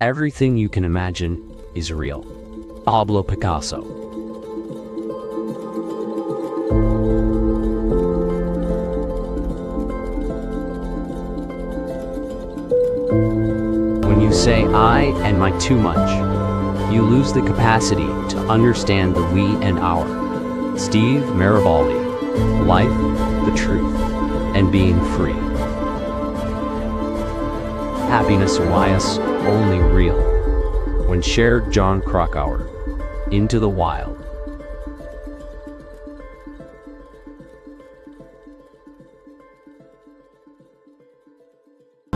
Everything you can imagine is real. Pablo Picasso. When you say I and my too much, you lose the capacity to understand the we and our. Steve Maraboli. Life, the truth, and being free. Happiness wise, only real. When shared, John Krakauer. Into the Wild.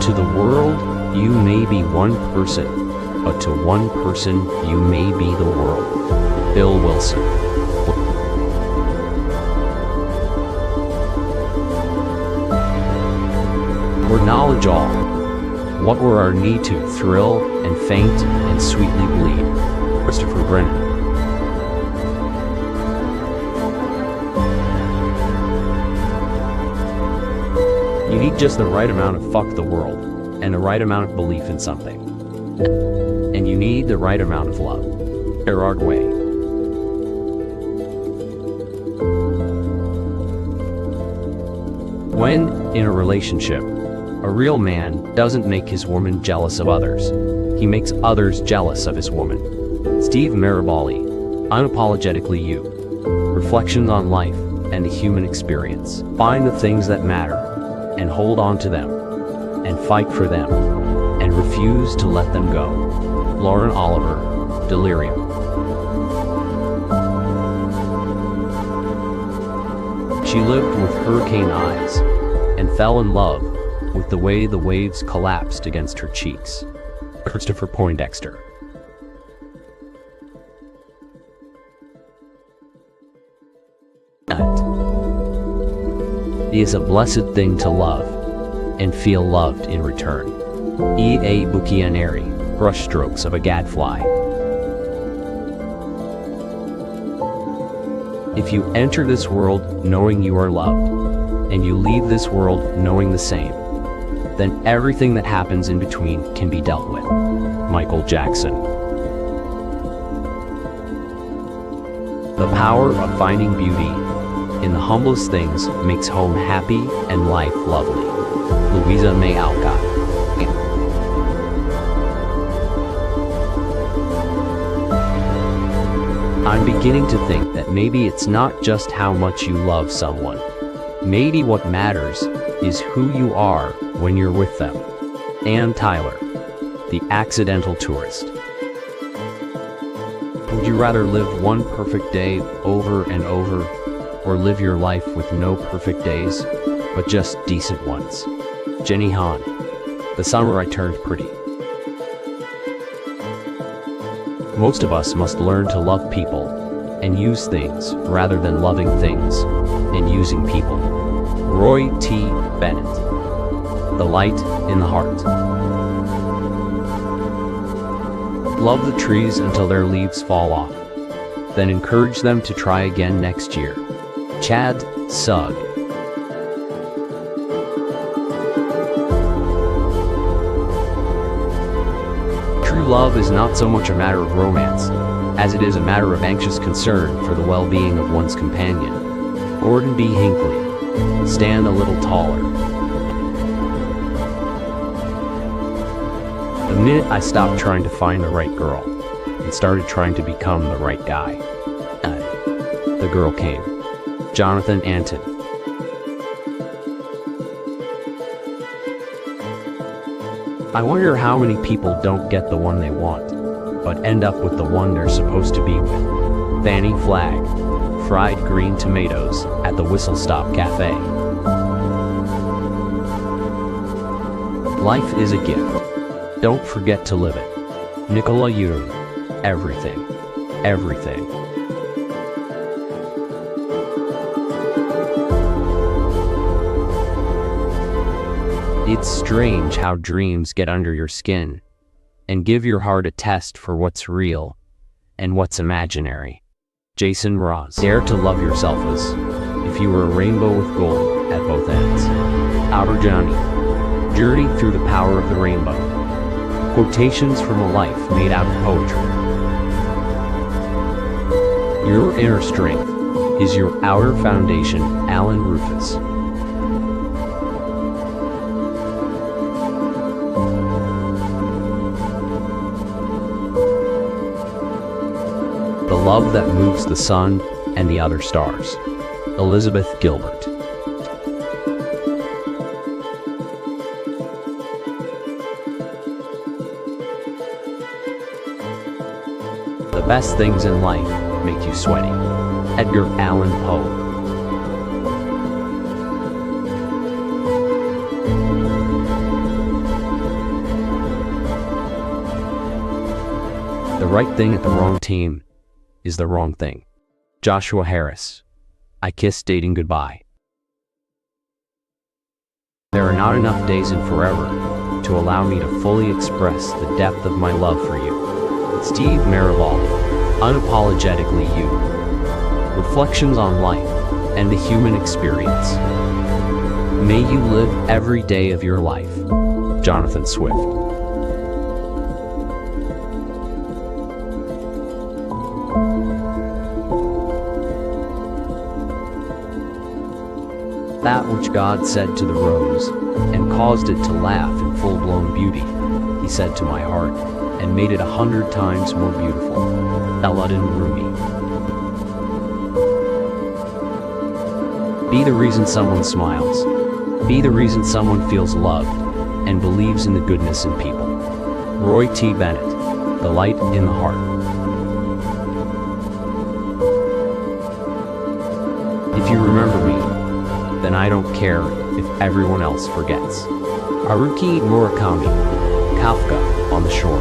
To the world, you may be one person, but to one person, you may be the world. Bill Wilson. Were knowledge all? What were our need to thrill and faint and sweetly bleed? Christopher Brennan. You need just the right amount of fuck the world, and the right amount of belief in something. And you need the right amount of love. Gerard Way. When in a relationship, a real man doesn't make his woman jealous of others. He makes others jealous of his woman. Steve Maraboli. Unapologetically you. Reflections on life and the human experience. Find the things that matter and hold on to them and fight for them and refuse to let them go. Lauren Oliver. Delirium. She lived with hurricane eyes and fell in love with the way the waves collapsed against her cheeks. Christopher Poindexter. It is a blessed thing to love and feel loved in return. E.A. Buchianeri. Brushstrokes of a gadfly. If you enter this world knowing you are loved, and you leave this world knowing the same, then everything that happens in between can be dealt with. Michael Jackson. The power of finding beauty in the humblest things makes home happy and life lovely. Louisa May Alcott. I'm beginning to think that maybe it's not just how much you love someone. Maybe what matters is who you are when you're with them. Ann Tyler. The Accidental Tourist. Would you rather live one perfect day over and over, or live your life with no perfect days, but just decent ones? Jenny Han. The Summer I Turned Pretty. Most of us must learn to love people and use things rather than loving things and using people. Roy T. Bennett. The Light in the Heart. Love the trees until their leaves fall off, then encourage them to try again next year. Chad Sugg. True love is not so much a matter of romance, as it is a matter of anxious concern for the well-being of one's companion. Gordon B. Hinckley. Stand a little taller. The minute I stopped trying to find the right girl and started trying to become the right guy, the girl came. Jonathan Anton. I wonder how many people don't get the one they want, but end up with the one they're supposed to be with. Fanny Flagg. Fried green tomatoes at the Whistle Stop Cafe. Life is a gift. Don't forget to live it. Nicola Yoon. Everything. Everything. It's strange how dreams get under your skin and give your heart a test for what's real and what's imaginary. Jason Mraz. Dare to love yourself as if you were a rainbow with gold at both ends. Outer Johnny. Journey through the power of the rainbow. Quotations from a life made out of poetry. Your inner strength is your outer foundation. Alan Rufus. The love that moves the sun and the other stars. Elizabeth Gilbert. The best things in life make you sweaty. Edgar Allan Poe. The right thing at the wrong time is the wrong thing. Joshua Harris. I kissed dating goodbye. There are not enough days in forever to allow me to fully express the depth of my love for you. Steve Maraboli. Unapologetically you. Reflections on life and the human experience. May you live every day of your life. Jonathan Swift. That which God said to the rose, and caused it to laugh in full-blown beauty, he said to my heart, and made it 100 times more beautiful. Aladdin Rumi. Be the reason someone smiles. Be the reason someone feels loved and believes in the goodness in people. Roy T. Bennett. The light in the heart. If you remember me, then I don't care if everyone else forgets. Haruki Murakami. Kafka on the shore.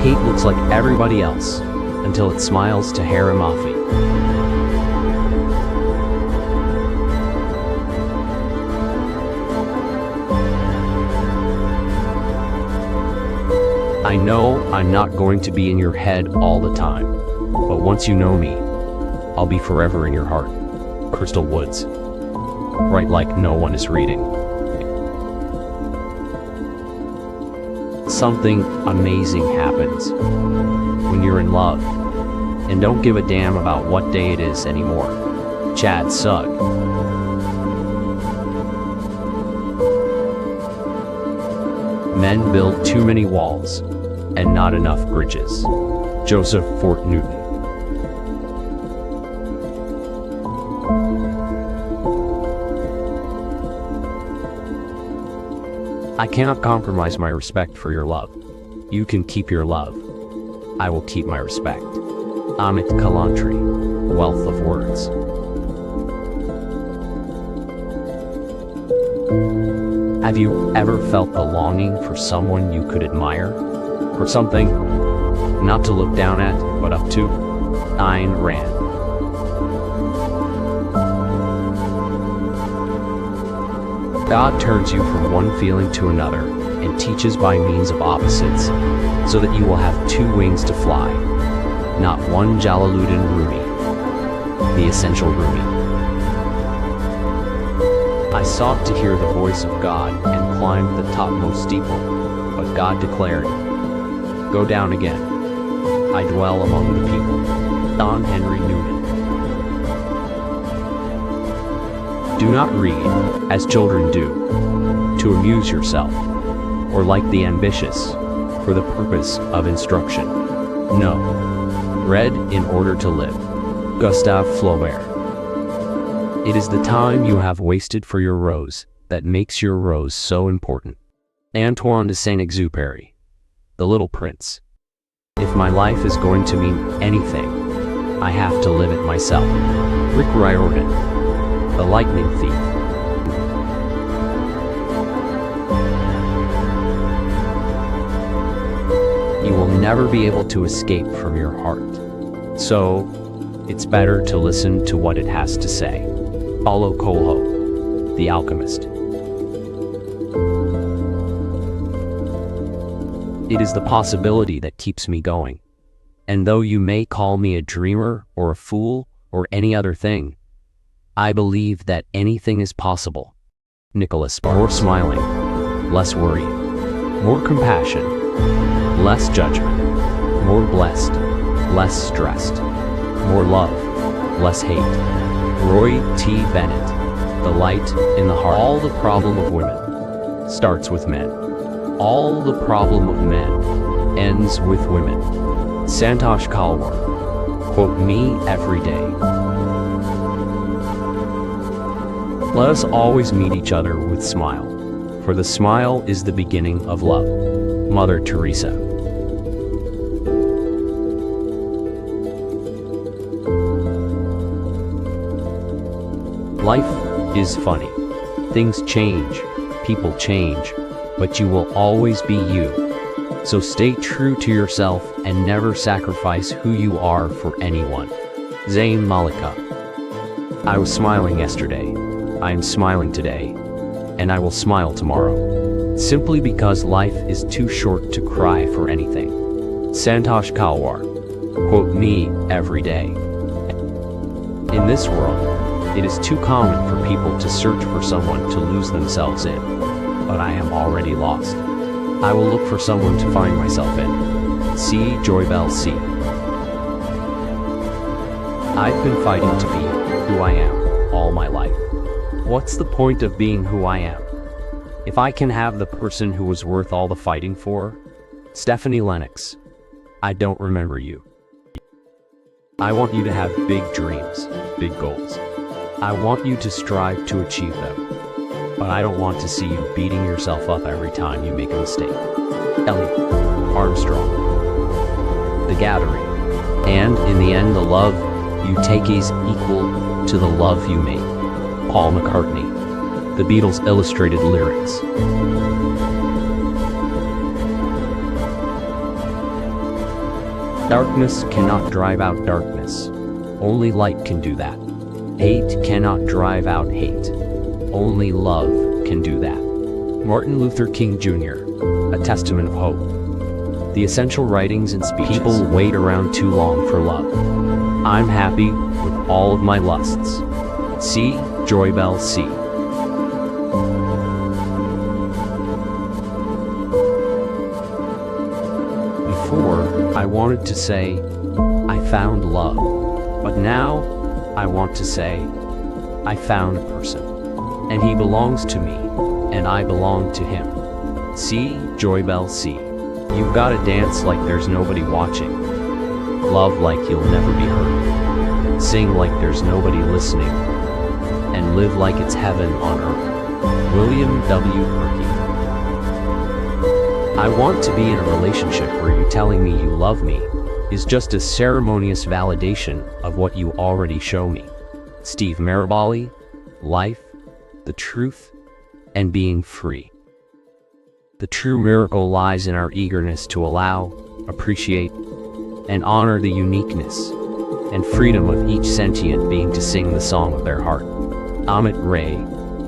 Hate looks like everybody else until it smiles to Harry Mafi. I know I'm not going to be in your head all the time, but once you know me, I'll be forever in your heart. Crystal Woods. Write like no one is reading. Something amazing happens when you're in love and don't give a damn about what day it is anymore. Chad Sugg. Men build too many walls and not enough bridges. Joseph Fort Newton. I cannot compromise my respect for your love. You can keep your love. I will keep my respect. Amit Kalantri. Wealth of Words. Have you ever felt the longing for someone you could admire? For something not to look down at, but up to? Ayn Rand. God turns you from one feeling to another and teaches by means of opposites, so that you will have two wings to fly, not one. Jalaluddin Rumi. The Essential Rumi. I sought to hear the voice of God and climbed the topmost steeple, but God declared, "Go down again. I dwell among the people." Don Henry Newman. Do not read, as children do, to amuse yourself, or like the ambitious, for the purpose of instruction. No. Read in order to live. Gustave Flaubert. It is the time you have wasted for your rose that makes your rose so important. Antoine de Saint-Exupéry. The Little Prince. If my life is going to mean anything, I have to live it myself. Rick Riordan. The Lightning Thief. You will never be able to escape from your heart. So, it's better to listen to what it has to say. Paulo Coelho, The Alchemist. It is the possibility that keeps me going. And though you may call me a dreamer or a fool or any other thing, I believe that anything is possible Nicholas Sparks. More smiling, less worry, more compassion, less judgment, more blessed, less stressed, more love, less hate. Roy T. Bennett, The Light in the Heart. All the problem of women starts with men. All the problem of men ends with women. Santosh Kalwar, quote me every day. Let us always meet each other with smile, for the smile is the beginning of love. Mother Teresa. Life is funny. Things change, people change, but you will always be you. So stay true to yourself and never sacrifice who you are for anyone. Zayn Malika. I was smiling yesterday. I am smiling today, and I will smile tomorrow, simply because life is too short to cry for anything. Santosh Kalwar, quote me every day. In this world, it is too common for people to search for someone to lose themselves in, but I am already lost. I will look for someone to find myself in. C. Joybell C. I've been fighting to be who I am all my life. What's the point of being who I am if I can have the person who was worth all the fighting for? Stephanie Lennox. I don't remember you. I want you to have big dreams, big goals. I want you to strive to achieve them, but I don't want to see you beating yourself up every time you make a mistake. Elliot Armstrong. The Gathering. And in the end, the love you take is equal to the love you make. Paul McCartney. The Beatles illustrated lyrics. Darkness cannot drive out darkness. Only light can do that. Hate cannot drive out hate. Only love can do that. Martin Luther King Jr., A Testament of Hope. The essential writings and speeches. People wait around too long for love. I'm happy with all of my lusts. C. Joybell C. Before, I wanted to say, I found love. But now, I want to say, I found a person. And he belongs to me, and I belong to him. C. Joybell C. You've gotta dance like there's nobody watching. Love like you'll never be heard. Sing like there's nobody listening. And live like it's heaven on earth. William W. Perky. I want to be in a relationship where you telling me you love me is just a ceremonious validation of what you already show me. Steve Maraboli. Life, the truth, and being free. The true miracle lies in our eagerness to allow, appreciate, and honor the uniqueness and freedom of each sentient being to sing the song of their heart. Amit Ray.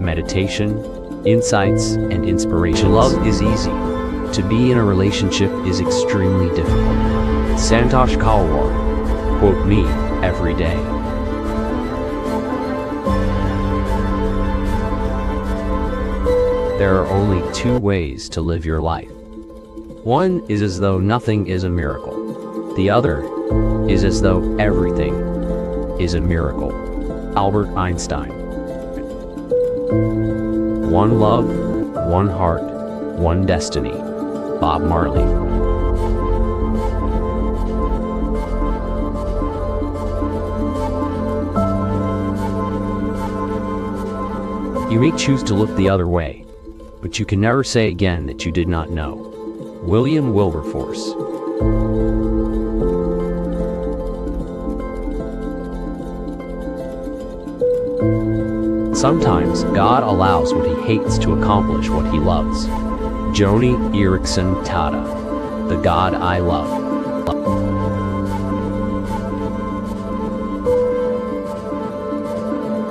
Meditation, insights, and inspiration. Love is easy. To be in a relationship is extremely difficult. Santosh Kalwar. Quote me every day. There are only two ways to live your life. One is as though nothing is a miracle. The other is as though everything is a miracle. Albert Einstein. One love, one heart, one destiny. Bob Marley. You may choose to look the other way, but you can never say again that you did not know. William Wilberforce. Sometimes God allows what he hates to accomplish what he loves. Joni Eareckson Tada. The God I Love.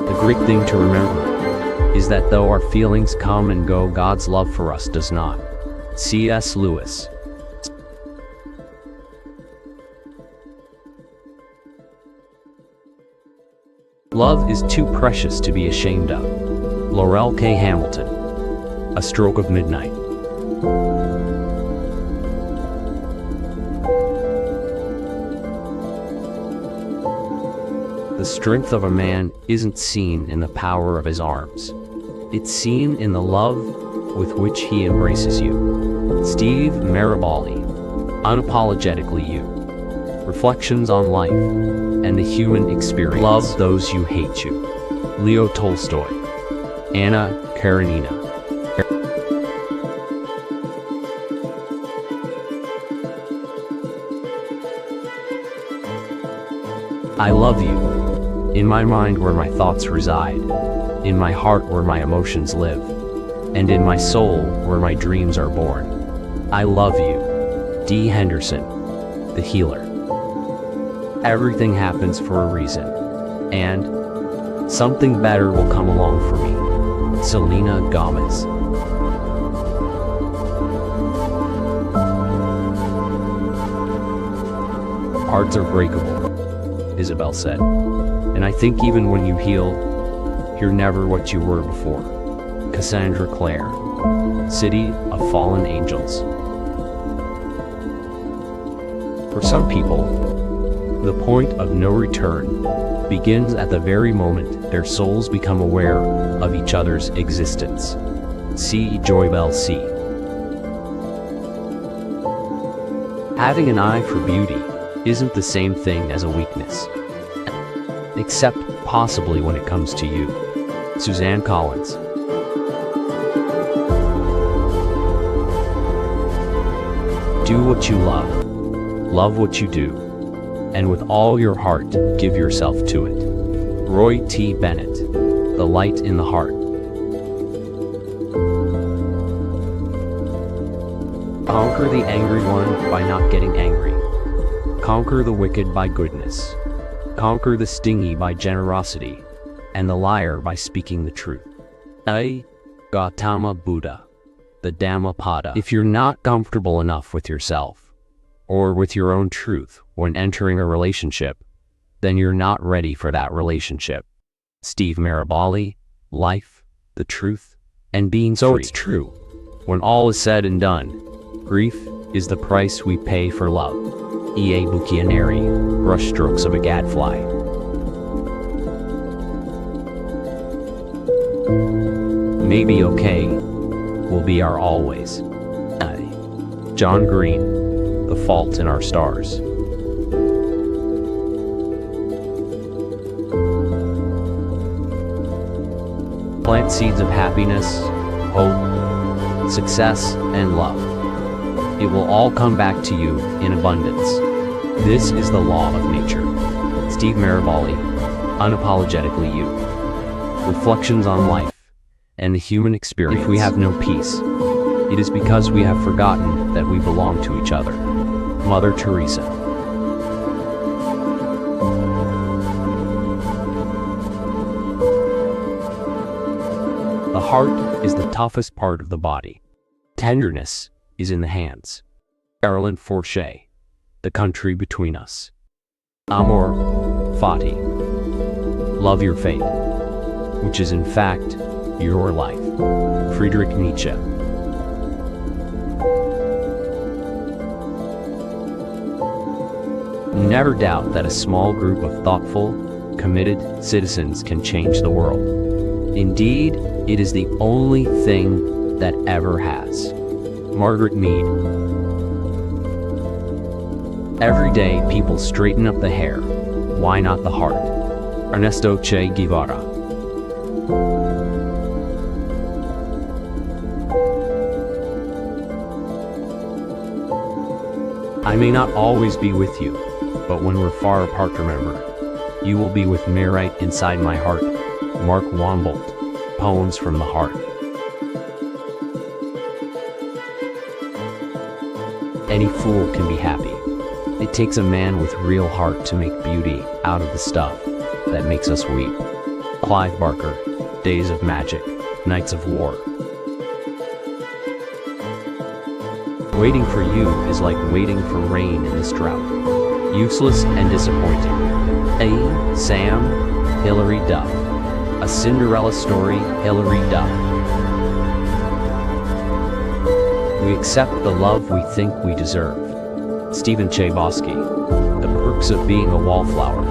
The great thing to remember is that though our feelings come and go, God's love for us does not. C.S. Lewis. Love is too precious to be ashamed of. Laurel K. Hamilton. A Stroke of Midnight. The strength of a man isn't seen in the power of his arms. It's seen in the love with which he embraces you. Steve Maraboli. Unapologetically you. Reflections on life and the human experience. Love those who hate you. Leo Tolstoy. Anna Karenina. I love you. In my mind where my thoughts reside, in my heart where my emotions live, and in my soul where my dreams are born. I love you. D. Henderson, the healer. Everything happens for a reason, and something better will come along for me. Selena Gomez. Hearts are breakable, Isabel said. And I think even when you heal, you're never what you were before. Cassandra Clare. City of Fallen Angels. For some people, the point of no return begins at the very moment their souls become aware of each other's existence. C. Joybell C. Having an eye for beauty isn't the same thing as a weakness, except possibly when it comes to you. Suzanne Collins. Do what you love what you do, and with all your heart, give yourself to it. Roy T. Bennett. The Light in the Heart. Conquer the angry one by not getting angry. Conquer the wicked by goodness. Conquer the stingy by generosity, and the liar by speaking the truth. A. Gautama Buddha. The Dhammapada. If you're not comfortable enough with yourself, or with your own truth when entering a relationship, then you're not ready for that relationship. Steve Maraboli. Life, the truth, and being free. So it's true. When all is said and done, grief is the price we pay for love. E.A. Buchianeri. Brushstrokes of a Gadfly. Maybe okay will be our always. John Green. The Fault in Our Stars. Plant seeds of happiness, hope, success, and love. It will all come back to you in abundance. This is the law of nature. Steve Maraboli. Unapologetically you. Reflections on life and the human experience. If we have no peace, it is because we have forgotten that we belong to each other. Mother Teresa. The heart is the toughest part of the body. Tenderness is in the hands. Carolyn Forche. The Country Between Us. Amor Fati. Love your fate, which is in fact your life. Friedrich Nietzsche. Never doubt that a small group of thoughtful, committed citizens can change the world. Indeed, it is the only thing that ever has. Margaret Mead. Every day people straighten up the hair. Why not the heart? Ernesto Che Guevara. I may not always be with you, but when we're far apart, remember, you will be with me right inside my heart. Mark Wombolt. Poems from the Heart. Any fool can be happy. It takes a man with real heart to make beauty out of the stuff that makes us weep. Clive Barker. Days of Magic. Nights of War. Waiting for you is like waiting for rain in this drought. Useless and disappointing. A. Sam Hilary Duff. A Cinderella Story, Hilary Duff. We accept the love we think we deserve. Stephen Chbosky. The Perks of Being a Wallflower.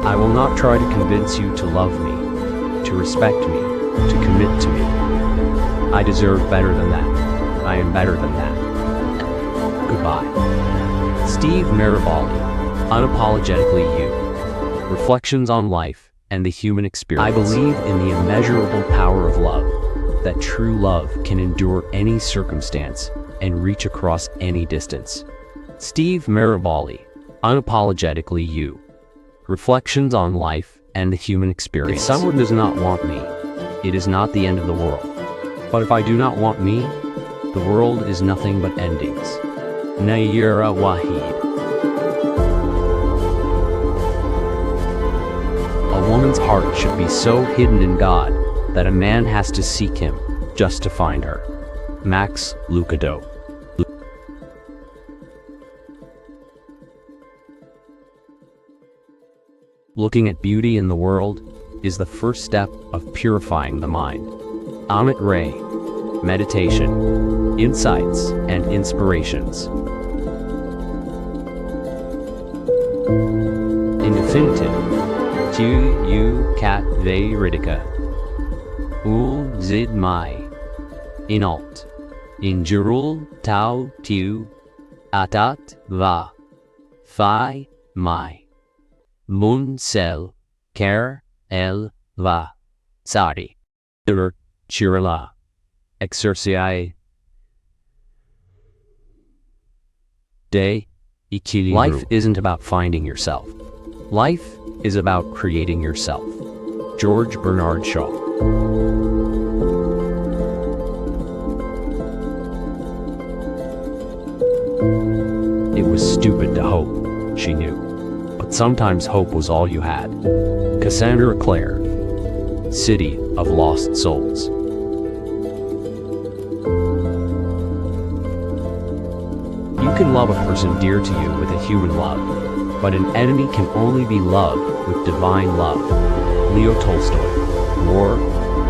I will not try to convince you to love me, to respect me, to commit to me. I deserve better than that. I am better than that. Goodbye. Steve Maraboli, Unapologetically You. Reflections on Life and the Human Experience. I believe in the immeasurable power of love, that true love can endure any circumstance and reach across any distance. Steve Maraboli, Unapologetically You. Reflections on Life and the Human Experience. If someone does not want me, it is not the end of the world. But if I do not want me, the world is nothing but endings. Nayira Wahid. A woman's heart should be so hidden in God that a man has to seek him just to find her. Max Lucado. Looking at beauty in the world is the first step of purifying the mind. Amit Ray. Meditation, Insights, and Inspirations. In definitive, tu u kat ve ridika. Ul zid mai. In alt. In jurul tau tu. Atat va. Fi mai. Mun sel. Ker el va. Sari. Dur chirala. Exerciai de equilibrio. Life isn't about finding yourself. Life is about creating yourself. George Bernard Shaw. It was stupid to hope, she knew. But sometimes hope was all you had. Cassandra Clare. City of Lost Souls. You can love a person dear to you with a human love, but an enemy can only be loved with divine love. Leo Tolstoy. War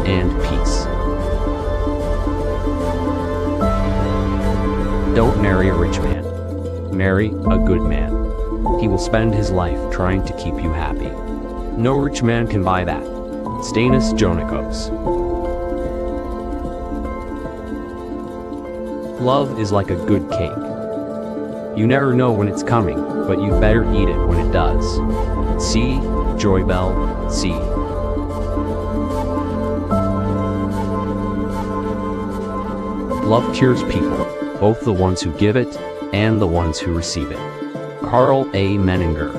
and Peace. Don't marry a rich man. Marry a good man. He will spend his life trying to keep you happy. No rich man can buy that. Stanis Jonikos. Love is like a good cake. You never know when it's coming, but you'd better eat it when it does. See Joybell, see. Love cures people, both the ones who give it and the ones who receive it. Carl A. Menninger.